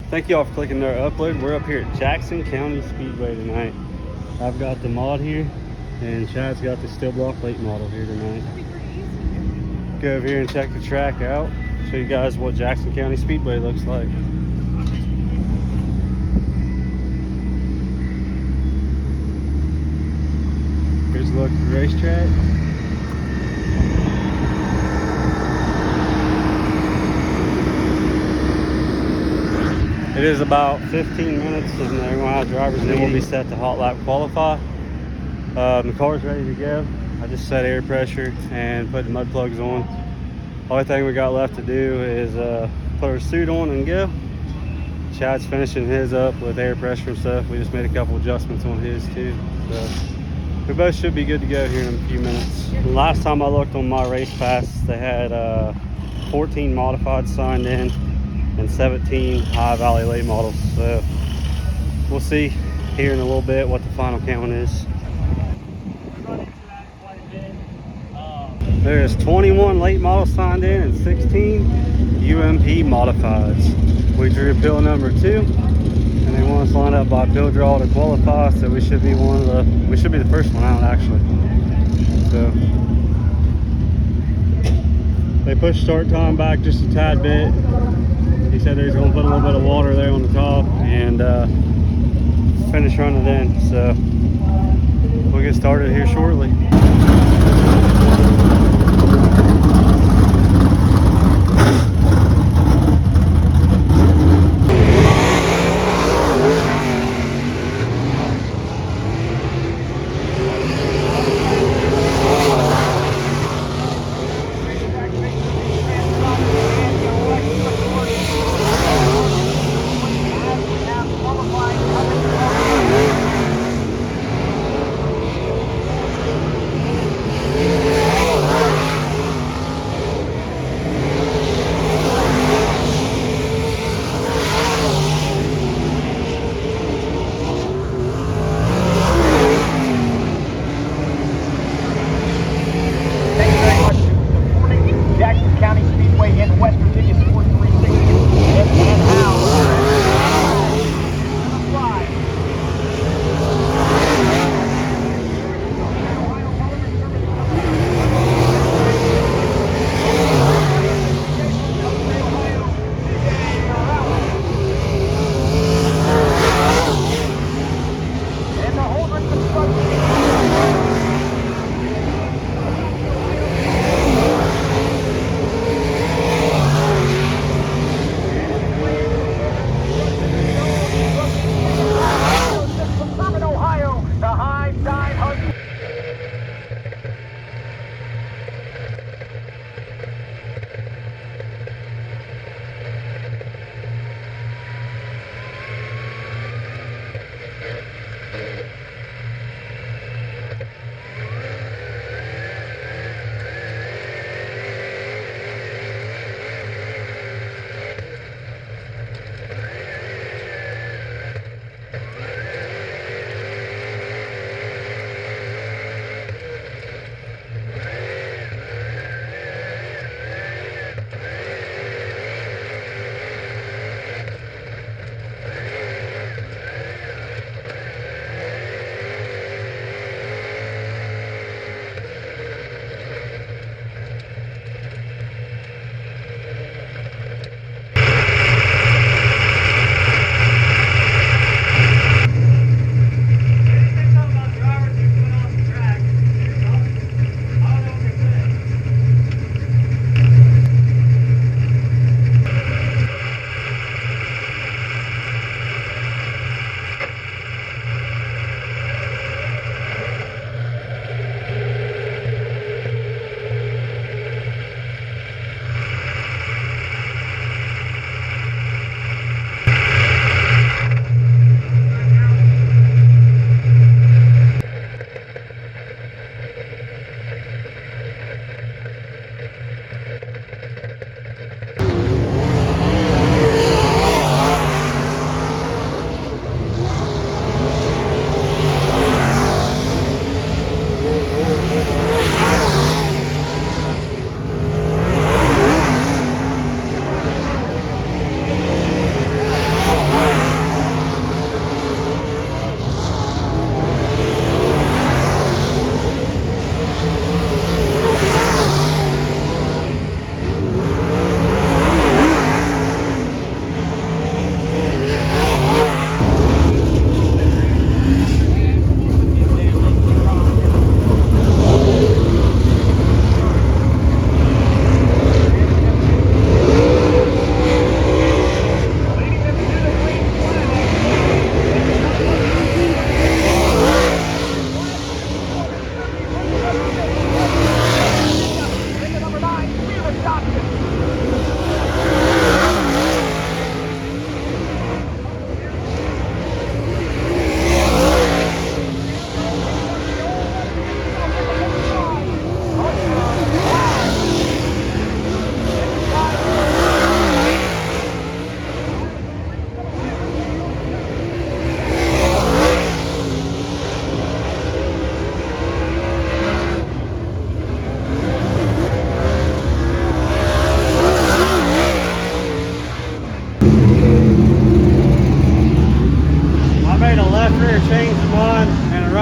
Thank you all for clicking their upload. We're up here at Jackson County Speedway tonight. I've got the mod here, and Chad's got the steel block late model here tonight. Go over here and check the track out. Show you guys what Jackson County Speedway looks like. Here's a look at the racetrack. It is about 15 minutes and they're going to have drivers and then we'll be set to hot lap qualify. The car's ready to go. I just set air pressure and put the mud plugs on. Only thing we got left to do is put our suit on and go. Chad's finishing his up with air pressure and stuff. We just made a couple adjustments on his too. So we both should be good to go here in a few minutes. The last time I looked on my race pass, they had 14 modifieds signed in and 17 high valley late models. So we'll see here in a little bit what the final count is. There's 21 late models signed in and 16 UMP modifieds. We drew appeal number 2, and they want us lined up by appeal draw to qualify. So we should be the first one out actually. So they pushed start time back just a tad bit. He said he's going to put a little bit of water there on the top and finish running it in. So we'll get started here shortly.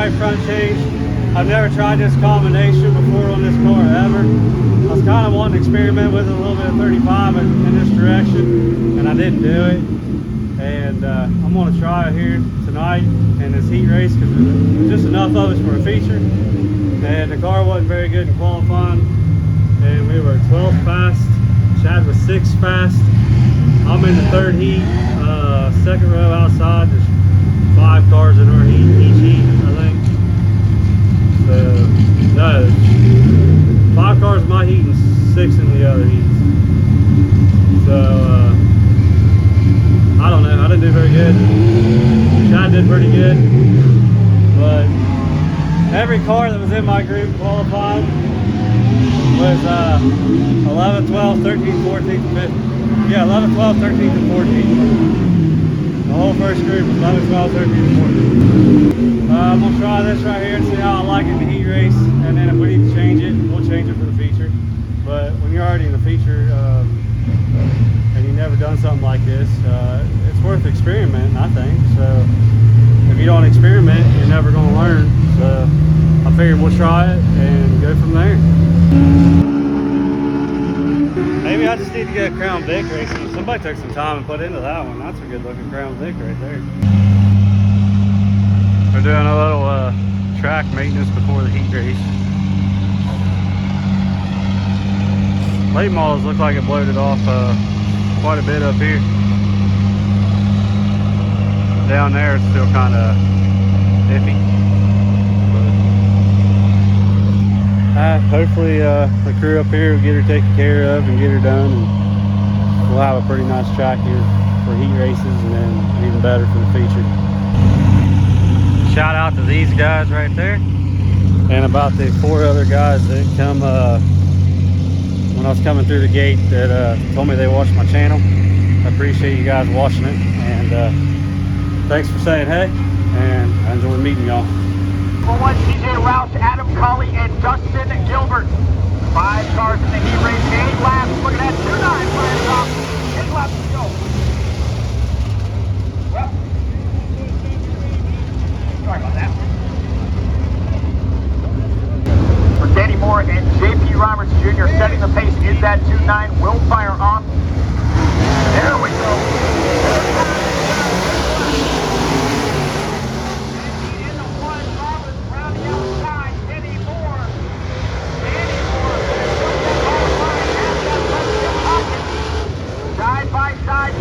right front change. I've never tried this combination before on this car ever. I was kind of wanting to experiment with a little bit of 35 in this direction, and I didn't do it. And I'm going to try it here tonight in this heat race because there's just enough of us for a feature. And the car wasn't very good in qualifying, and we were 12th fast. Chad was 6th fast. I'm in the 3rd heat, 2nd row outside. There's 5 cars in our heat, each heat, I think. So, no, 5 cars in my heat and 6 in the other heats. So, I don't know, I didn't do very good. Chad did pretty good. But every car that was in my group qualified was 11, 12, 13, 14, 15. Yeah, 11, 12, 13, and 14. The whole first group was 11, 12, 13, and 14. I'm going to try this right here and see how I like it in the heat race. And then if we need to change it, we'll change it for the feature. But when you're already in the feature and you've never done something like this, it's worth experimenting, I think. So if you don't experiment, you're never going to learn. So I figured we'll try it and go from there. Maybe I just need to get a Crown Vic racing. Somebody took some time and put into that one. That's a good looking Crown Vic right there. We're doing a little track maintenance before the heat race. Late models look like it bloated off quite a bit up here. Down there it's still kind of iffy. Hopefully the crew up here will get her taken care of and get her done, and we'll have a pretty nice track here for heat races, and then even better for the feature. Shout out to these guys right there, and about the 4 other guys that come when I was coming through the gate that told me they watched my channel. I appreciate you guys watching it, and thanks for saying hey, and I enjoyed meeting y'all. Number 1, TJ Rouse, Adam Cully, and Dustin Gilbert. 5 cars in the heat race, 8 laps. Look at that, 2-9 for the top. 8 laps to go. Well, sorry about that. For Danny Moore and JP Roberts Jr. setting the pace is that 2-9. Will fire off. There we go. Side by side,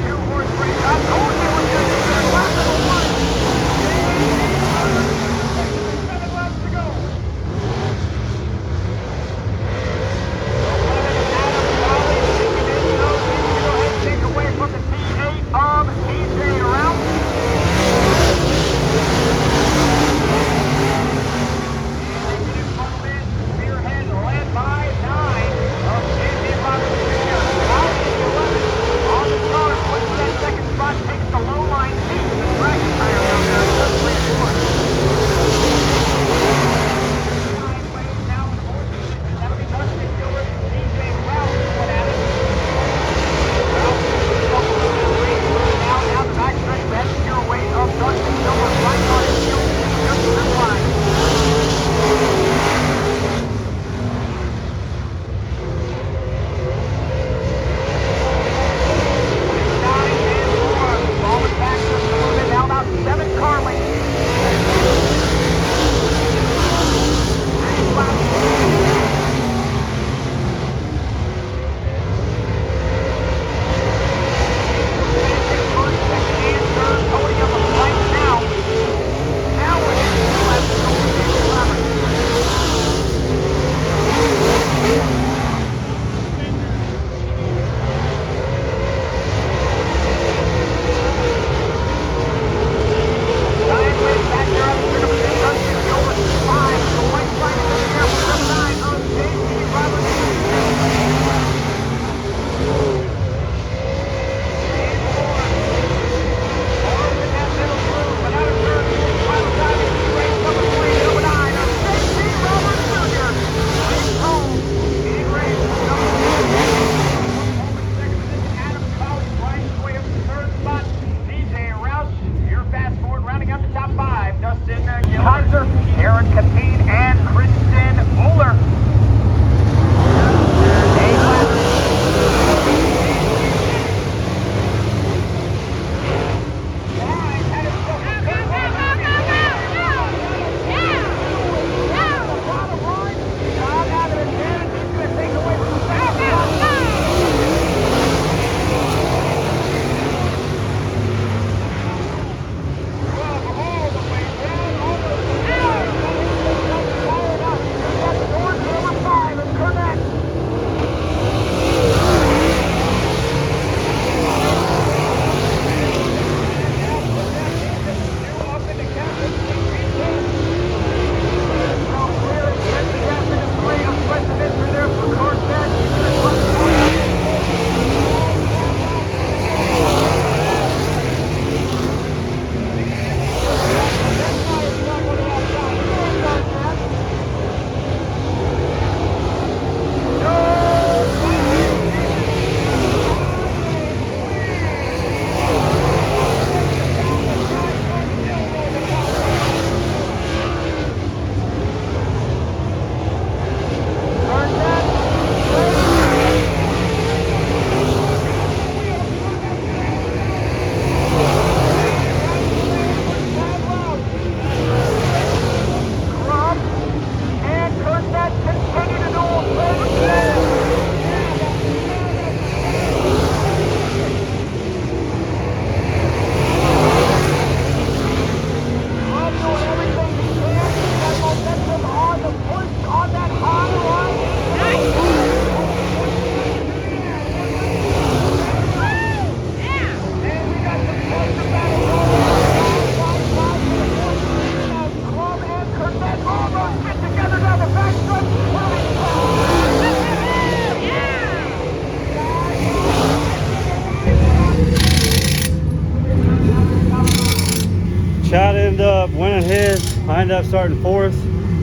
Chad ended up winning his. I ended up starting 4th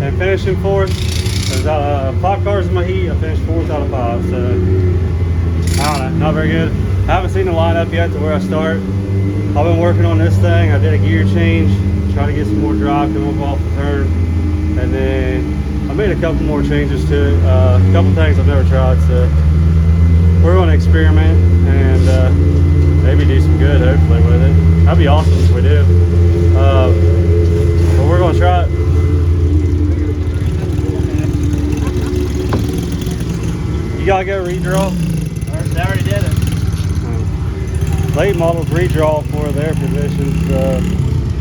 and finishing 4th. There's 5 cars in my heat. I finished 4th out of 5. So I don't know, not very good. I haven't seen the lineup yet to where I start. I've been working on this thing. I did a gear change, try to get some more drive, come up off the turn, and then I made a couple more changes to it. A couple things I've never tried. So we're going to experiment and maybe do some good, hopefully, with it. That'd be awesome if we do. But we're going to try it. You got to go redraw? I already did it. Late models redraw for their positions.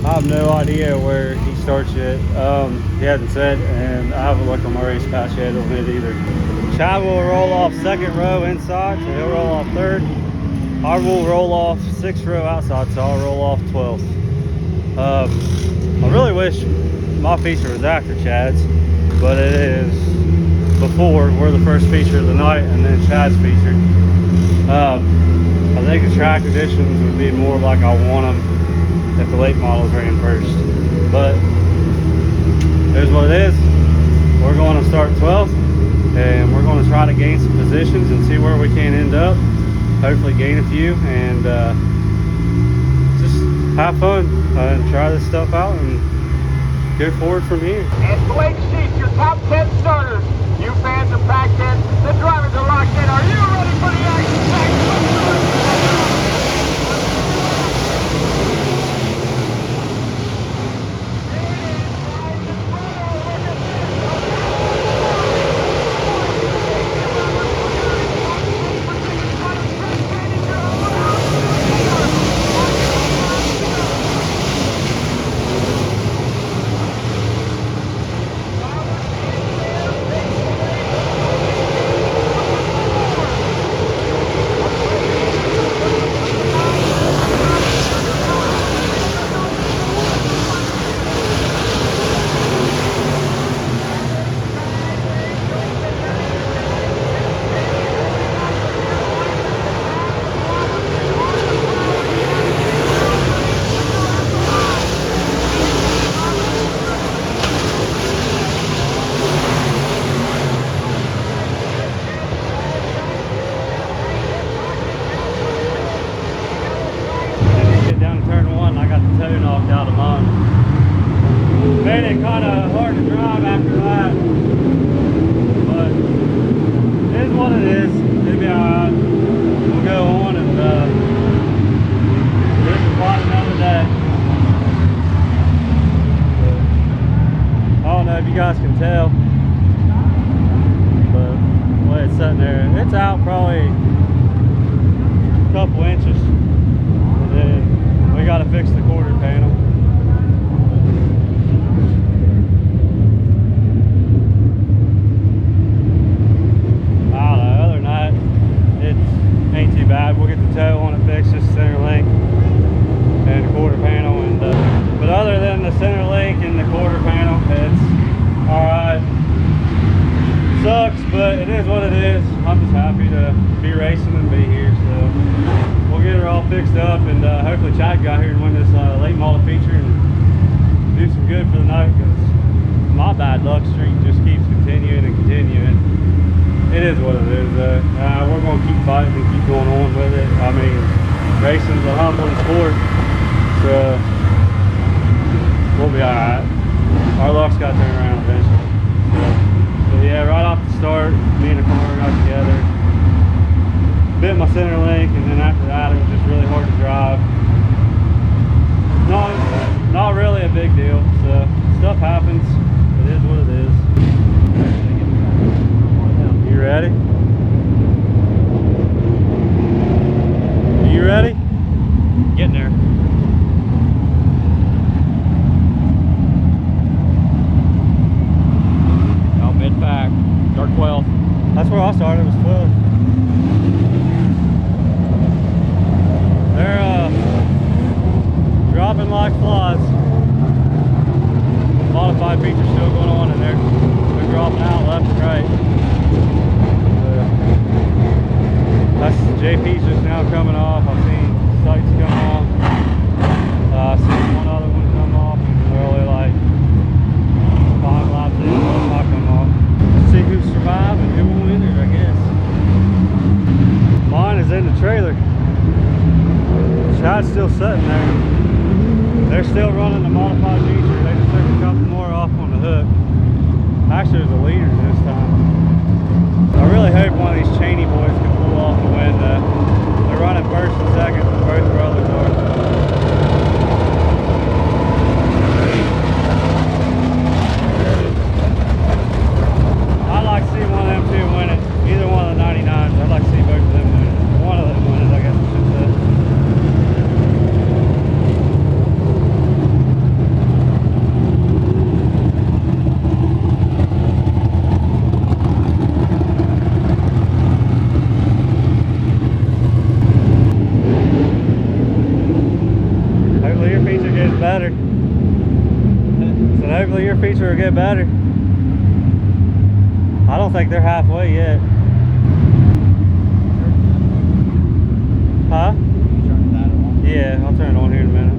I have no idea where he starts yet. He hasn't said, and I haven't looked on my race pass yet on it either. Chad will roll off 2nd row inside, so he'll roll off 3rd. I will roll off 6th row outside, so I'll roll off 12th. I really wish my feature was after Chad's, but it is before. We're the first feature of the night, and then Chad's feature. I think the track conditions would be more like I want them if the late models ran first. But here's what it is. We're going to start 12th, and we're going to try to gain some positions and see where we can end up. Hopefully gain a few and just have fun and try this stuff out and go forward from here. And Blake Sheets, your top 10 starters. You fans are packed in. The drivers are locked in. Are you ready for the action? Knocked out of mine. Made it kind of hard to drive after that, but it is what it is. It'll be alright. We'll go on and live to fight another day. I don't know if you guys can tell, but the way it's sitting there, it's out probably a couple inches. And then we got to fix the quarter panel. I don't know, other than that, it ain't too bad. We'll get the toe on it fixed, just center link and the quarter panel. And but other than the center link and the quarter panel, it's alright. Sucks, but it is what it is. I'm just happy to be racing and be here. So we'll get her all fixed up, and hopefully Chad got here and win this late model feature and do some good for the night, because my bad luck streak just keeps continuing and continuing. It is what it is. We're going to keep fighting and keep going on with it. I mean, racing's a humbling sport, so we'll be alright. Our luck's got to turn around eventually. So yeah, right off the start, me and the car got together, bit my center link, and then after that it was just really hard to drive. Not really a big deal, so stuff happens. It is what it is. You ready? Are you ready? Getting there. Oh, mid-pack, start 12. That's where I started, was 12. They're dropping like flies. Modified features still going on, and they're dropping out left and right. That's JP's just now coming off. I've seen sights come off. I've seen one other one come off. guy's still sitting there. They're still running the modified feature. They just took a couple more off on the hook. Actually, it was the leaders this time. I really hope one of these Cheney boys can pull off the wind. They're running first and second for both brothers are. I'd like to see one of them two win it. Either one of the 99s. I'd like to see both of them win it. One of them win it, I guess I should say. Hopefully your feature gets better. So hopefully your feature will get better. I don't think they're halfway yet. Huh? Turn that on. Yeah, I'll turn it on here in a minute.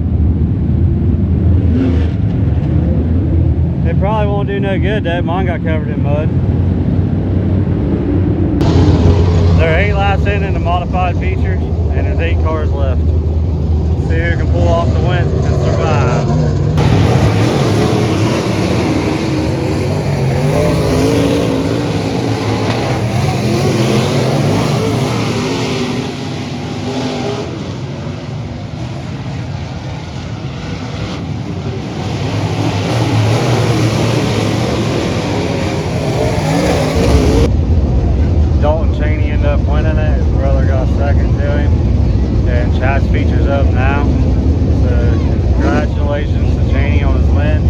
It probably won't do no good though. Mine got covered in mud. They're 8 laps in the modified feature, and there's 8 cars left. See who can pull off the wind and survive. Winning it. His brother got second to him, and Chad's feature's up now. So congratulations to Cheney on his win.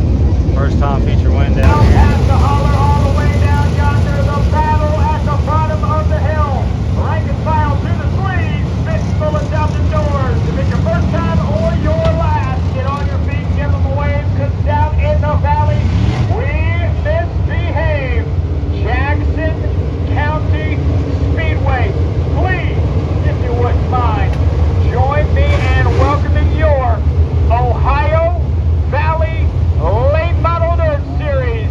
First time feature win down here. Past the holler all the way down yonder, the battle at the bottom of the hill. Rank and file to the sleeves, fists full of Delta doors. If it's your first time or your last, get on your feet, give them a wave, because down in the valley, we misbehave. Jackson County Speedway, please, if you wouldn't mind, join me in welcoming your Ohio Valley Late Model Dirt Series.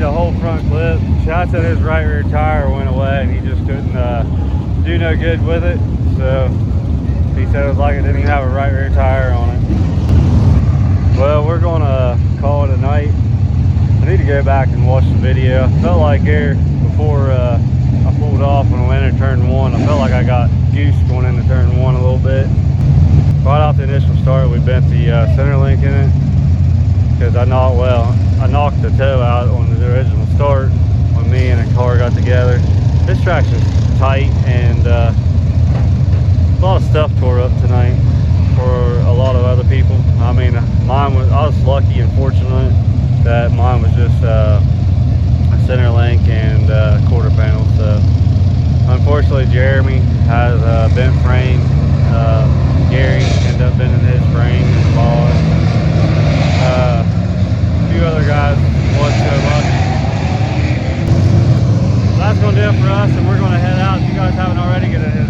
a whole front clip. Shots at his right rear tire went away, and he just couldn't do no good with it. So he said it was like it didn't even have a right rear tire on it. Well, we're gonna call it a night. I need to go back and watch the video. I felt like here before I pulled off when I went into turn 1, I felt like I got goosed going into turn 1 a little bit. Right off the initial start, we bent the center link in it because I knocked the toe out on the original start when me and a car got together. This track's just tight, and a lot of stuff tore up tonight for a lot of other people. I mean, I was lucky and fortunate that mine was just a center link and quarter panel. So unfortunately, Jeremy has a bent frame. Gary ended up bending his frame and fall. A few other guys wasn't so lucky. That's gonna do it for us, and we're gonna head out. If you guys haven't already, get a